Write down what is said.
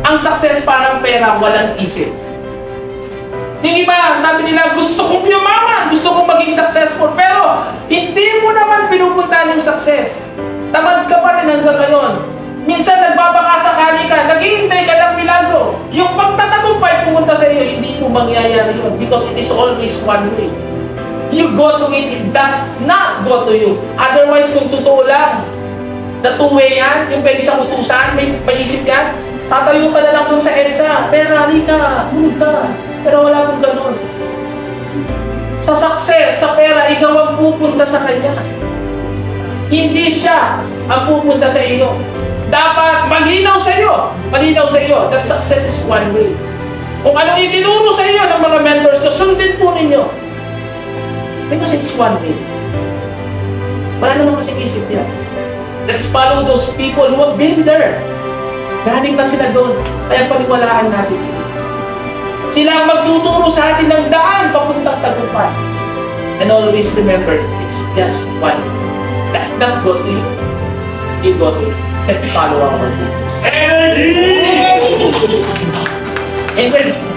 Ang success parang pera, walang isip. Yung iba, sabi nila, gusto kong yumaman, gusto kong maging successful, pero hindi mo naman pinupuntahan yung success. Tamad ka pa rin hanggang ngayon. Minsan nagbabakasakali ka, naghihintay ka ng milagro. Yung pagtatagumpay pumunta sa iyo, hindi mo mangyayari yun because it is always one way. You go to it, it does not go to you. Otherwise, kung totoo lang, na two-way yan, yung pwede siyang utusan, may isip yan, tatayo ka na lang dun sa EDSA, pera, halika, hulog ka. Pero wala pong ganun. Sa success, sa pera, ikaw ang pupunta sa kanya. Hindi siya ang pupunta sa iyo. Dapat malinaw sa iyo. Malinaw sa iyo that success is one way. Kung anong itinuro sa iyo ng mga mentors ko, sundin po ninyo. Because it's one way. Wala namang kasing isip yan. Let's follow those people who have been there. Galing na sila doon. Kaya paniwalaan natin sila. Sila ang magtuturo sa atin ng daan papuntang tagumpay. And always remember, it's just one. Does not go to you. You go to it. And follow our teachers. Amen.